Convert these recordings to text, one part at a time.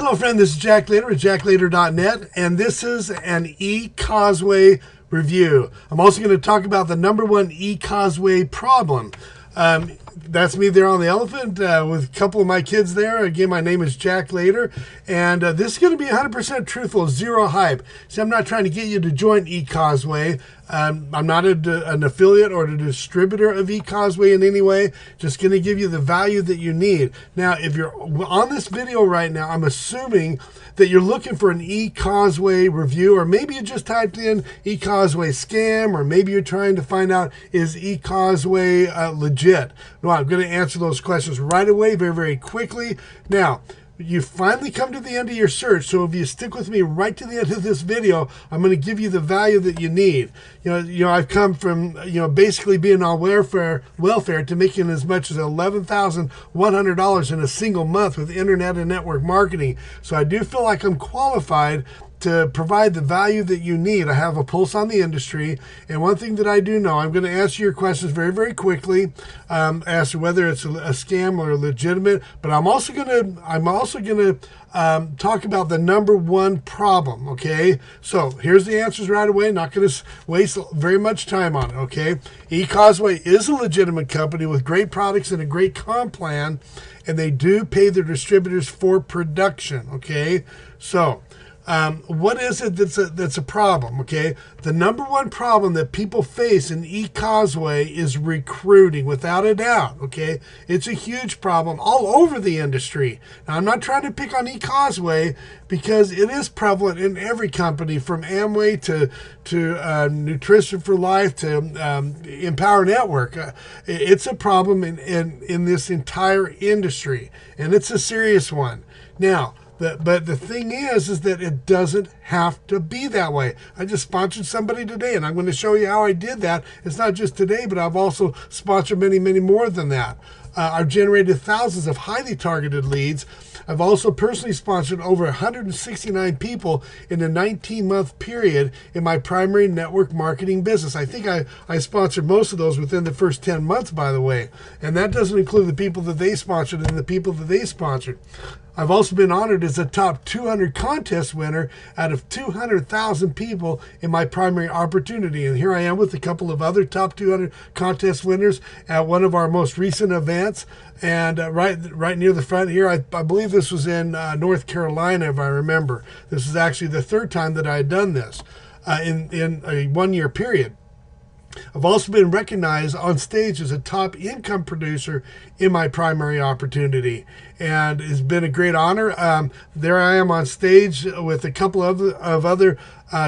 Hello, friend. This is Jack Lader at jacklader.net, and this is an ECosway review. I'm also going to talk about the #1 ECosway problem. That's me there on the elephant with a couple of my kids there. Again, my name is Jack Lader, and this is going to be 100% truthful, zero hype. See, I'm not trying to get you to join ECosway. I'm not an affiliate or a distributor of ECosway in any way. Just going to give you the value that you need. Now, if you're on this video right now, I'm assuming that you're looking for an ECosway review, or maybe you just typed in ECosway scam, or maybe you're trying to find out, is ECosway legit? No, I'm going to answer those questions right away, very, very quickly. Now, you finally come to the end of your search, so if you stick with me right to the end of this video, I'm going to give you the value that you need. You know, I've come from, basically being on welfare to making as much as $11,100 in a single month with internet and network marketing. So I do feel like I'm qualified to provide the value that you need. I have a pulse on the industry, and one thing that I do know, I'm going to answer your questions very, very quickly as to whether it's a scam or legitimate. But I'm also going to talk about the #1 problem. Okay, so here's the answers right away. Not going to waste very much time on it. Okay, ECosway is a legitimate company with great products and a great comp plan, and they do pay their distributors for production. Okay, so what is it that's a problem? Okay, the #1 problem that people face in ECosway is recruiting, without a doubt. Okay, it's a huge problem all over the industry. Now, I'm not trying to pick on ECosway because it is prevalent in every company, from Amway to Nutrition for Life to Empower Network. It's a problem in this entire industry, and it's a serious one. Now, but the thing is that it doesn't have to be that way. I just sponsored somebody today, and I'm going to show you how I did that. It's not just today, but I've also sponsored many, many more than that. I've generated thousands of highly targeted leads. I've also personally sponsored over 169 people in a 19-month period in my primary network marketing business. I think I sponsored most of those within the first 10 months, by the way. And that doesn't include the people that they sponsored and the people that they sponsored. I've also been honored as a top 200 contest winner out of 200,000 people in my primary opportunity. And here I am with a couple of other top 200 contest winners at one of our most recent events. And right near the front here, I believe this was in North Carolina, if I remember. This is actually the third time that I had done this in a one-year period. I've also been recognized on stage as a top income producer in my primary opportunity, and it's been a great honor. There I am on stage with a couple of other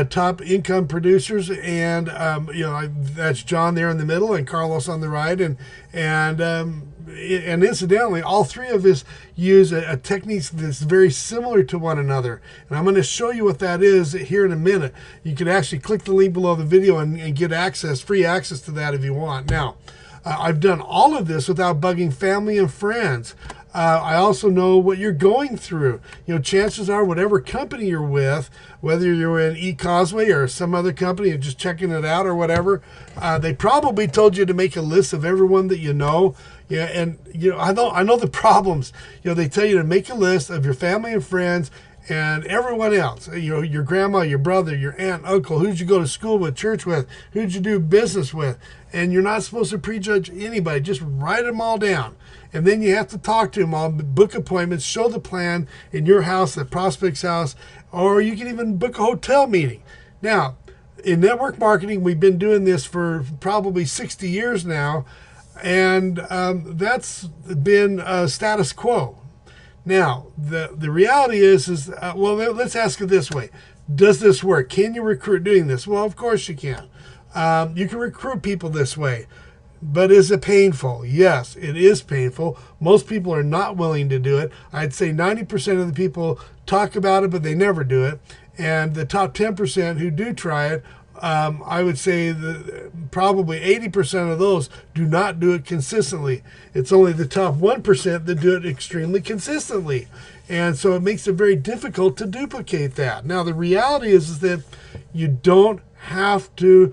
top income producers, and that's John there in the middle and Carlos on the right, and incidentally, all three of us use a technique that's very similar to one another. And I'm going to show you what that is here in a minute. You can actually click the link below the video and get free access to that if you want. Now, I've done all of this without bugging family and friends. I also know what you're going through. Chances are whatever company you're with, whether you're in ECosway or some other company and just checking it out or whatever, they probably told you to make a list of everyone that you know. Yeah, and I know the problems. They tell you to make a list of your family and friends and everyone else. Your grandma, your brother, your aunt, uncle, who'd you go to school with, church with, who'd you do business with. And you're not supposed to prejudge anybody. Just write them all down. And then you have to talk to them all, book appointments, show the plan in your house, the prospect's house, or you can even book a hotel meeting. Now, in network marketing, we've been doing this for probably 60 years now, and that's been status quo. Now, the reality is well, let's ask it this way. Does this work? Can you recruit doing this? Well, of course you can. You can recruit people this way. But is it painful? Yes, it is painful. Most people are not willing to do it. I'd say 90% of the people talk about it, but they never do it. And the top 10% who do try it, I would say that probably 80% of those do not do it consistently. It's only the top 1% that do it extremely consistently. And so it makes it very difficult to duplicate that. Now, the reality is that you don't have to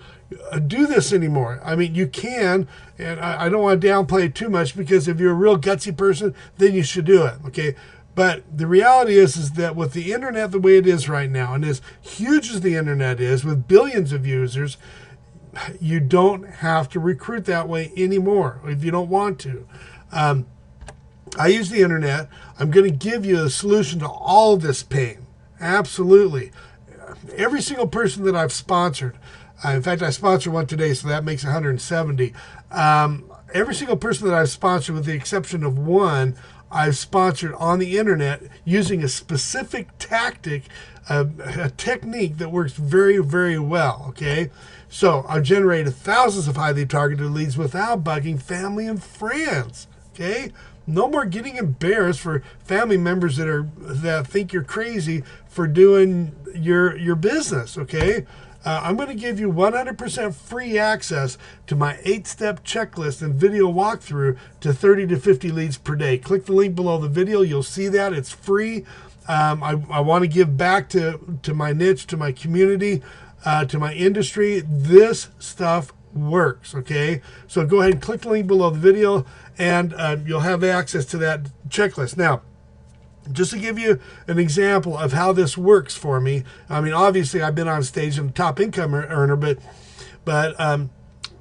do this anymore. I mean, you can, and I don't want to downplay it too much, because if you're a real gutsy person, then you should do it, okay? But the reality is that with the internet the way it is right now, and as huge as the internet is with billions of users, you don't have to recruit that way anymore if you don't want to. I use the internet. I'm going to give you a solution to all this pain. Absolutely. Every single person that I've sponsored, in fact, I sponsored one today, so that makes 170. Every single person that I've sponsored, with the exception of one, I've sponsored on the internet using a specific tactic, a technique that works very, very well, okay? So I've generated thousands of highly targeted leads without bugging family and friends, okay? No more getting embarrassed for family members that think you're crazy for doing your business, okay? I'm going to give you 100% free access to my 8-step checklist and video walkthrough to 30 to 50 leads per day. Click the link below the video. You'll see that. It's free. I want to give back to my niche, to my community, to my industry. This stuff works, okay? So go ahead and click the link below the video, and you'll have access to that checklist. Now, just to give you an example of how this works for me, I mean, obviously I've been on stage and top income earner, but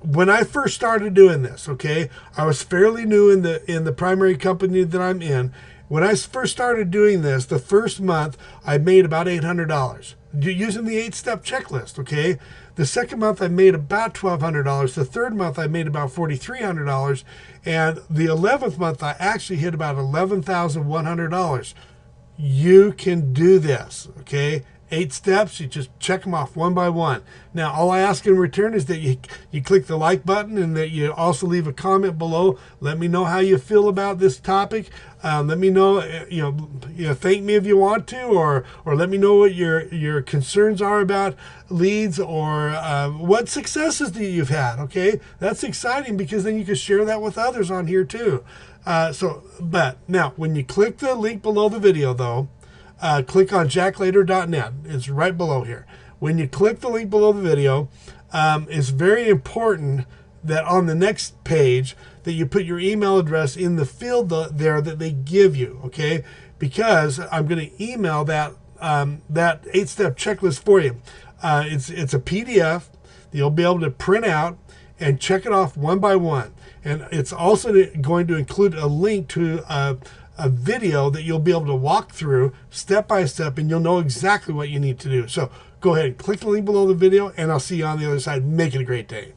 when I first started doing this, okay, I was fairly new in the primary company that I'm in. When I first started doing this, the first month I made about $800 using the 8-step checklist, okay? The second month I made about $1,200. The third month I made about $4,300. And the 11th month I actually hit about $11,100. You can do this, okay? 8 steps, you just check them off one by one. Now, all I ask in return is that you click the like button and that you also leave a comment below. Let me know how you feel about this topic. Let me know, thank me if you want to, or let me know what your concerns are about leads, or what successes that you've had, okay? That's exciting because then you can share that with others on here too. But now, when you click the link below the video though, click on jacklater.net. It's right below here. When you click the link below the video, it's very important that on the next page that you put your email address in the field there that they give you, okay? Because I'm going to email that 8-step checklist for you. It's a PDF that you'll be able to print out and check it off one by one. And it's also going to include a link to a video that you'll be able to walk through step by step, and you'll know exactly what you need to do. So go ahead and click the link below the video, and I'll see you on the other side. Make it a great day.